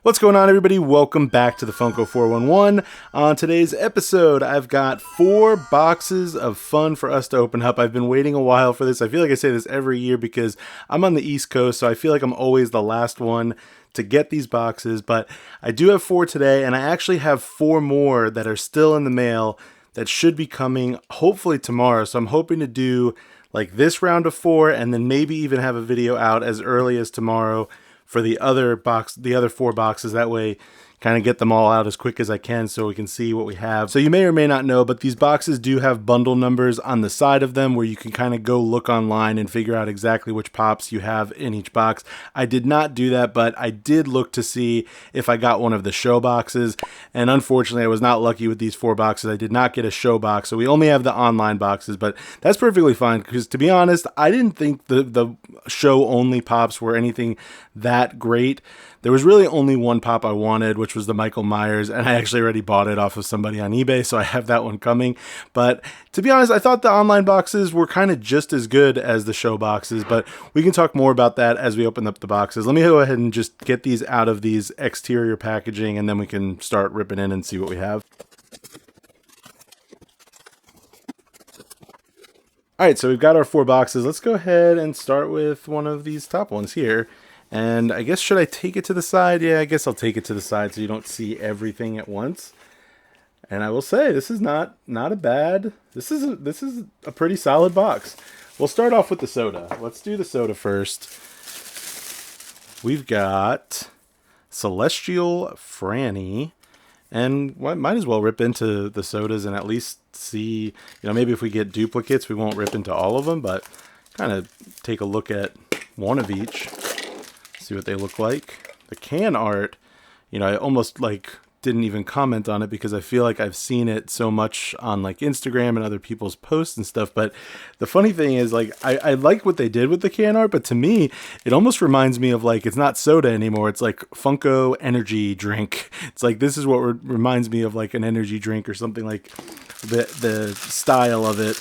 What's going on, everybody? Welcome back to the Funko 411. On today's episode, I've got 4 boxes of fun for us to open up. I've been waiting a while for this. I feel like I say this every year because I'm on the East Coast, so I feel like I'm always the last one to get these boxes. But I do have 4 today, and I actually have 4 more that are still in the mail that should be coming hopefully tomorrow. So I'm hoping to do like this round of 4 and then maybe even have a video out as early as tomorrow for the other 4 boxes. That way kind of get them all out as quick as I can so we can see what we have. So you may or may not know, but these boxes do have bundle numbers on the side of them where you can kind of go look online and figure out exactly which pops you have in each box. I did not do that, but I did look to see if I got one of the show boxes, and unfortunately I was not lucky with these 4 boxes. I did not get a show box, so we only have the online boxes, but that's perfectly fine because, to be honest, I didn't think the show only pops were anything that great. There was really only one pop I wanted, which was the Michael Myers, and I actually already bought it off of somebody on eBay, so I have that one coming. But to be honest, I thought the online boxes were kind of just as good as the show boxes, but we can talk more about that as we open up the boxes. Let me go ahead and just get these out of these exterior packaging, and then we can start ripping in and see what we have. Alright, so we've got our 4 boxes. Let's go ahead and start with one of these top ones here. And I guess, should I take it to the side? Yeah, I guess I'll take it to the side so you don't see everything at once. And I will say, this is not a bad, this is a pretty solid box. We'll start off with the soda. Let's do the soda first. We've got Celestial Franny. And might as well rip into the sodas and at least see, maybe if we get duplicates, we won't rip into all of them, but kind of take a look at one of each. See what they look like. The can art, I almost didn't even comment on it because I feel like I've seen it so much on Instagram and other people's posts and stuff. But the funny thing is, I like what they did with the can art, but to me it almost reminds me of it's not soda anymore, it's like Funko energy drink. It's this is what reminds me of an energy drink or something, like the style of it.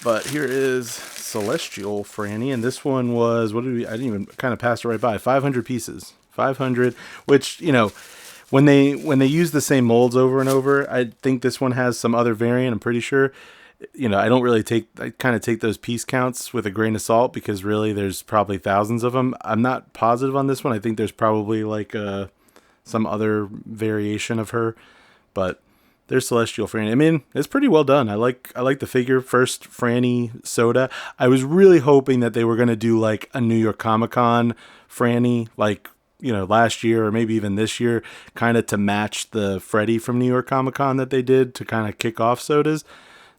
But here is Celestial Franny, and this one was, I didn't even, kind of passed it right by, 500 pieces. 500, which, when they use the same molds over and over, I think this one has some other variant, I'm pretty sure. I don't really I kind of take those piece counts with a grain of salt because really there's probably thousands of them. I'm not positive on this one. I think there's probably some other variation of her, but there's Celestial Franny. I mean, it's pretty well done. I like the figure. First Franny soda. I was really hoping that they were going to do a New York Comic-Con Franny, last year or maybe even this year, kind of to match the Freddy from New York Comic-Con that they did to kind of kick off sodas.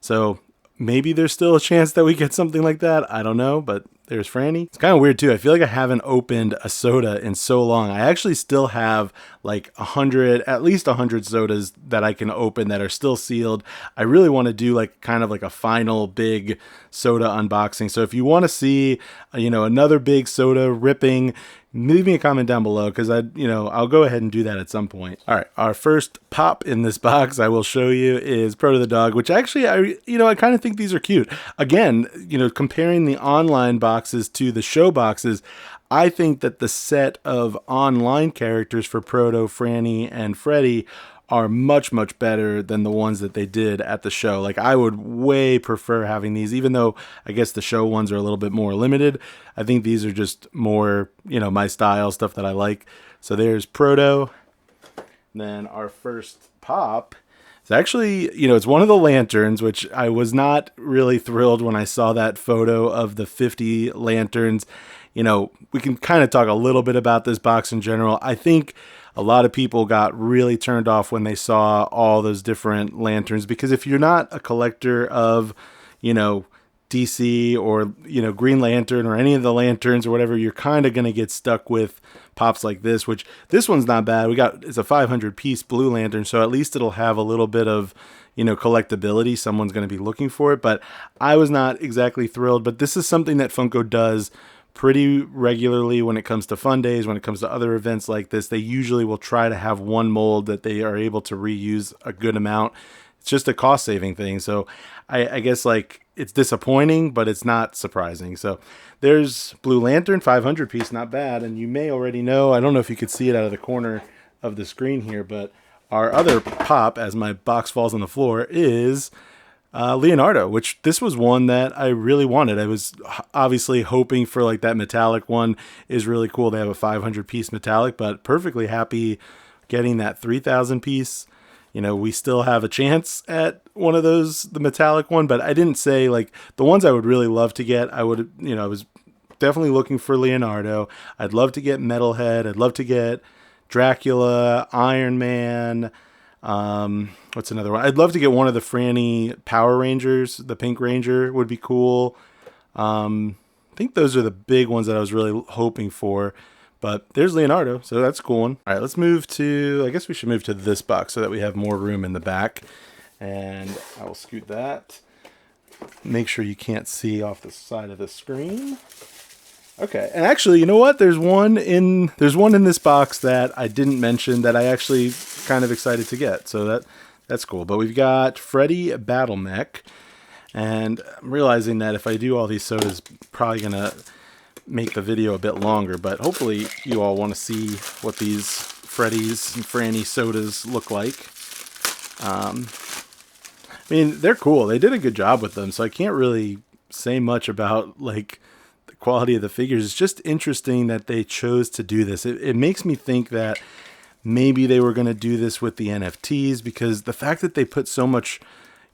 So maybe there's still a chance that we get something like that. I don't know, but there's Franny. It's kind of weird too. I feel like I haven't opened a soda in so long. I actually still have at least 100 sodas that I can open that are still sealed. I really want to do kind of a final big soda unboxing. So if you want to see, another big soda ripping, leave me a comment down below because I'll go ahead and do that at some point. All right, our first pop in this box I will show you is Proto the Dog, which actually I kind of think these are cute. Again, comparing the online boxes to the show boxes, I think that the set of online characters for Proto, Franny, and Freddy are much, much better than the ones that they did at the show. I would way prefer having these, even though I guess the show ones are a little bit more limited. I think these are just more, my style, stuff that I like. So there's Proto. Then our first pop is actually, it's one of the lanterns, which I was not really thrilled when I saw that photo of the 50 lanterns. We can kind of talk a little bit about this box in general. I think a lot of people got really turned off when they saw all those different lanterns, because if you're not a collector of, DC or, Green Lantern or any of the lanterns or whatever, you're kind of going to get stuck with pops like this, which this one's not bad. It's a 500 piece blue lantern, so at least it'll have a little bit of, collectability. Someone's going to be looking for it, but I was not exactly thrilled. But this is something that Funko does pretty regularly when it comes to Fundays, when it comes to other events like this. They usually will try to have one mold that they are able to reuse a good amount. It's just a cost saving thing. So I guess it's disappointing, but it's not surprising. So there's Blue Lantern, 500 piece, not bad. And you may already know, I don't know if you could see it out of the corner of the screen here, but our other pop, as my box falls on the floor, is Leonardo, which this was one that I really wanted. I was obviously hoping for like that metallic one. Is really cool. They have a 500 piece metallic, but perfectly happy getting that 3,000 piece. You know, we still have a chance at one of those, the metallic one, but I didn't say like the ones I would really love to get. I would, you know, I was definitely looking for Leonardo. I'd love to get Metalhead. I'd love to get Dracula, Iron Man. What's another one? I'd love to get one of the Franny Power Rangers. The Pink Ranger would be cool. I think those are the big ones that I was really hoping for. But there's Leonardo, so that's a cool one. All right, let's move to, I guess we should move to this box so that we have more room in the back. And I will scoot that. Make sure you can't see off the side of the screen. Okay, and actually, you know what? There's one in this box that I didn't mention that I actually kind of excited to get. So that's cool. But we've got Freddy Battle Mech, and I'm realizing that if I do all these sodas, probably gonna make the video a bit longer. But hopefully, you all want to see what these Freddy's and Franny sodas look like. I mean, they're cool. They did a good job with them, so I can't really say much about like the quality of the figures. It's just interesting that they chose to do this. It makes me think that maybe they were going to do this with the NFTs, because the fact that they put so much,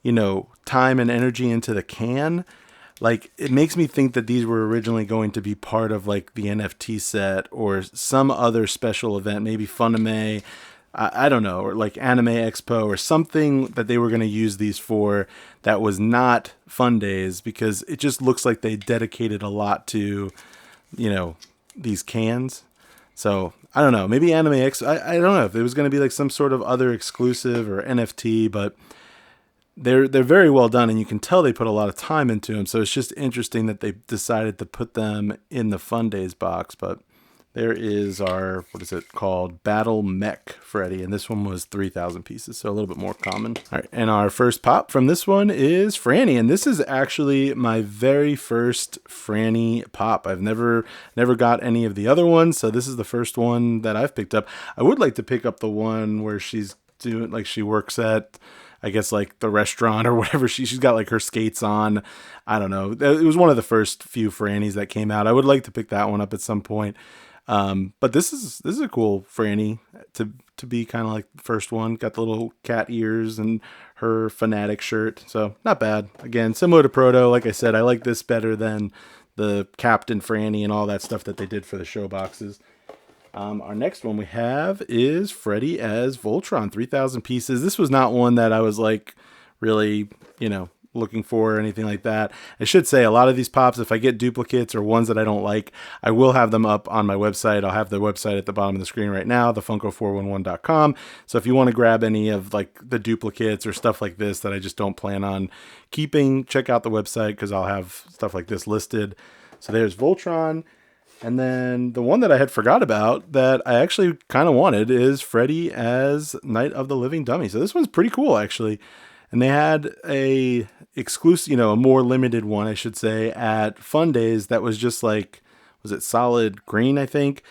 you know, time and energy into the can, like it makes me think that these were originally going to be part of like the NFT set or some other special event, maybe Fundays. I don't know, or like Anime Expo or something that they were going to use these for that was not Fundays, because it just looks like they dedicated a lot to, you know, these cans. So I don't know, maybe Anime Expo. I don't know if it was going to be like some sort of other exclusive or NFT, but they're very well done, and you can tell they put a lot of time into them. So it's just interesting that they decided to put them in the Fundays box. But there is our, what is it called? Battle Mech Freddy. And this one was 3,000 pieces, so a little bit more common. All right, and our first pop from this one is Franny. And this is actually my very first Franny pop. I've never got any of the other ones, so this is the first one that I've picked up. I would like to pick up the one where she's doing, like she works at, I guess like the restaurant or whatever. She's got like her skates on. I don't know. It was one of the first few Frannies that came out. I would like to pick that one up at some point. But this is a cool Franny to be kind of like the first one. Got the little cat ears and her Fanatic shirt, so not bad. Again, similar to Proto. Like I said, I like this better than the Captain Franny and all that stuff that they did for the show boxes. Our next one we have is Freddy as Voltron, 3,000 pieces. This was not one that I was like really, you know, looking for or anything like that. I should say a lot of these pops, if I get duplicates or ones that I don't like, I will have them up on my website. I'll have the website at the bottom of the screen right now, thefunko411.com. So if you want to grab any of like the duplicates or stuff like this that I just don't plan on keeping, check out the website, because I'll have stuff like this listed. So there's Voltron. And then the one that I had forgot about that I actually kind of wanted is Freddy as Night of the Living Dummy. So this one's pretty cool, actually. And they had a exclusive, you know, a more limited one, I should say, at Fundays that was just like, was it solid green, I think?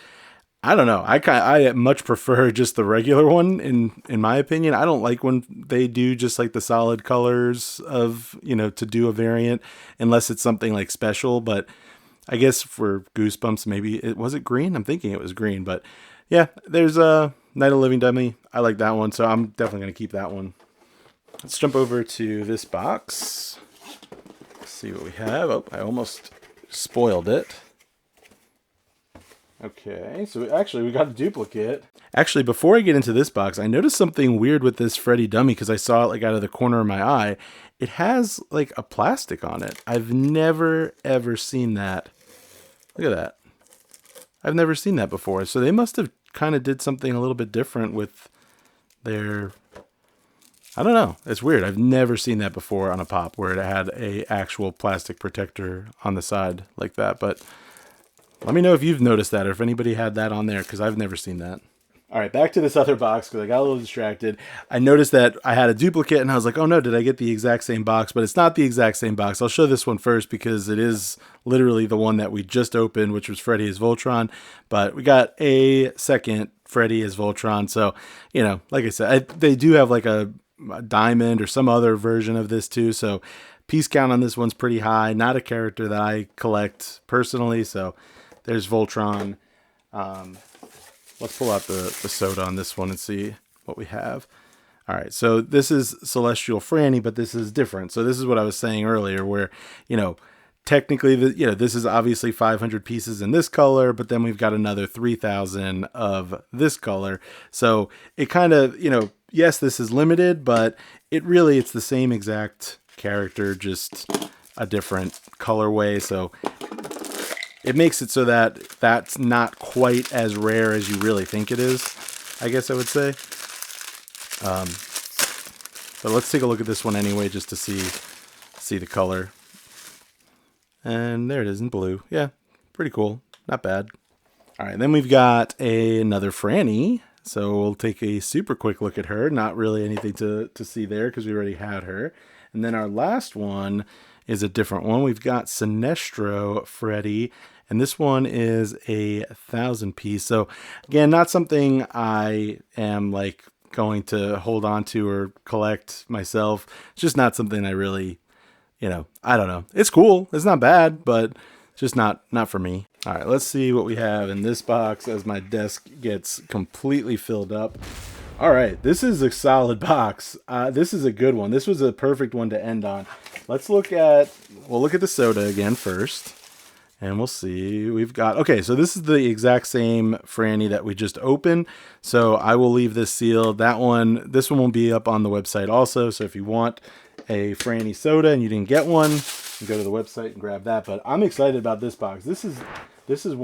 I don't know. I much prefer just the regular one in my opinion. I don't like when they do just like the solid colors of, you know, to do a variant, unless it's something like special. But I guess for Goosebumps, maybe was it green? I'm thinking it was green, but yeah, there's a Night of the Living Dummy. I like that one, so I'm definitely going to keep that one. Let's jump over to this box. Let's see what we have. Oh, I almost spoiled it. Okay, so we got a duplicate. Actually, before I get into this box, I noticed something weird with this Freddy dummy, because I saw it like out of the corner of my eye. It has like a plastic on it. I've never ever seen that. Look at that. I've never seen that before. So they must have kind of did something a little bit different with their, I don't know. It's weird. I've never seen that before on a pop where it had a actual plastic protector on the side like that. But let me know if you've noticed that, or if anybody had that on there, because I've never seen that. All right, back to this other box because I got a little distracted. I noticed that I had a duplicate and I was like, oh no, did I get the exact same box? But it's not the exact same box. I'll show this one first because it is literally the one that we just opened, which was Freddy as Voltron. But we got a second Freddy as Voltron. So, you know, like I said, they do have like a diamond or some other version of this too. So piece count on this one's pretty high. Not a character that I collect personally. So there's Voltron. Let's pull out the soda on this one and see what we have. All right, so this is Celestial Franny, but this is different. So this is what I was saying earlier where, you know, technically, this is obviously 500 pieces in this color, but then we've got another 3,000 of this color. So it kind of, you know, yes, this is limited, but it's the same exact character, just a different colorway. So it makes it so that that's not quite as rare as you really think it is, I guess I would say. But let's take a look at this one anyway, just to see the color. And there it is in blue. Yeah, pretty cool. Not bad. All right, then we've got another Franny. So we'll take a super quick look at her. Not really anything to see there because we already had her. And then our last one is a different one. We've got Sinestro Freddy, and this one is a 1,000 piece. So again, not something I am like going to hold on to or collect myself. It's just not something I really, you know, I don't know. It's cool. It's not bad, but just not for me. All right, let's see what we have in this box as my desk gets completely filled up. All right, this is a solid box. This is a good one. This was a perfect one to end on. We'll look at the soda again first, and we'll see. We've got, okay, so this is the exact same Franny that we just opened. So I will leave this sealed. This one will be up on the website also. So if you want a Franny soda and you didn't get one, you can go to the website and grab that. But I'm excited about this box. This is definitely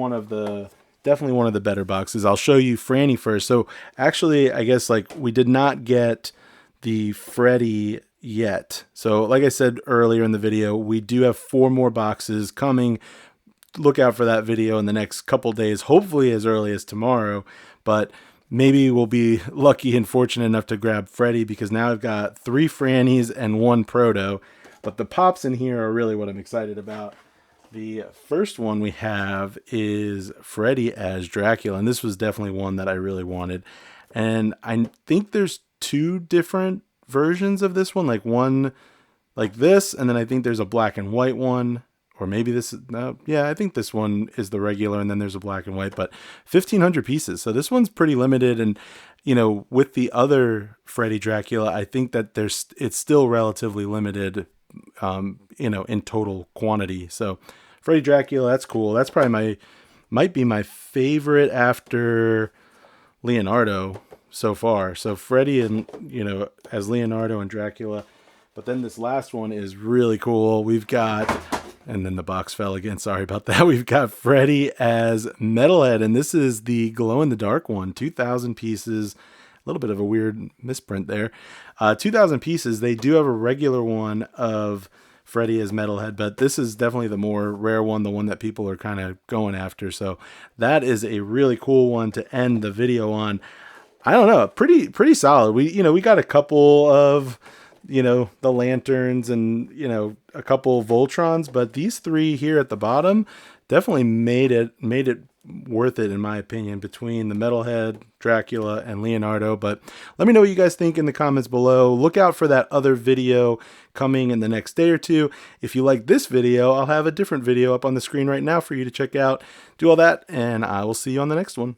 one of the better boxes. I'll show you Franny first. So actually, I guess like we did not get the Freddy yet. So like I said earlier in the video, we do have 4 more boxes coming. Look out for that video in the next couple days, hopefully as early as tomorrow. But maybe we'll be lucky and fortunate enough to grab Freddy because now I've got 3 Frannys and 1 Proto. But the pops in here are really what I'm excited about. The first one we have is Freddy as Dracula, and this was definitely one that I really wanted. And I think there's 2 different versions of this one, like one like this, and then I think there's a black and white one, or maybe this is, yeah, I think this one is the regular, and then there's a black and white, but 1,500 pieces. So this one's pretty limited, and, you know, with the other Freddy Dracula, I think that it's still relatively limited, you know, in total quantity. So Freddy Dracula, that's cool. That's probably might be my favorite after Leonardo so far. So Freddy and, you know, as Leonardo and Dracula. But then this last one is really cool. We've got, and then the box fell again. Sorry about that. We've got Freddy as Metalhead, and this is the glow-in-the-dark one. 2,000 pieces. A little bit of a weird misprint there. 2,000 pieces. They do have a regular one of Freddy as Metalhead, but this is definitely the more rare one, the one that people are kind of going after. So that is a really cool one to end the video on. I don't know, pretty solid. We got a couple of, you know, the lanterns and, you know, a couple of Voltrons, but these 3 here at the bottom definitely made it worth it in my opinion, between the Metalhead, Dracula, and Leonardo. But let me know what you guys think in the comments below. Look out for that other video coming in the next day or 2. If you like this video, I'll have a different video up on the screen right now for you to check out. Do all that, and I will see you on the next one.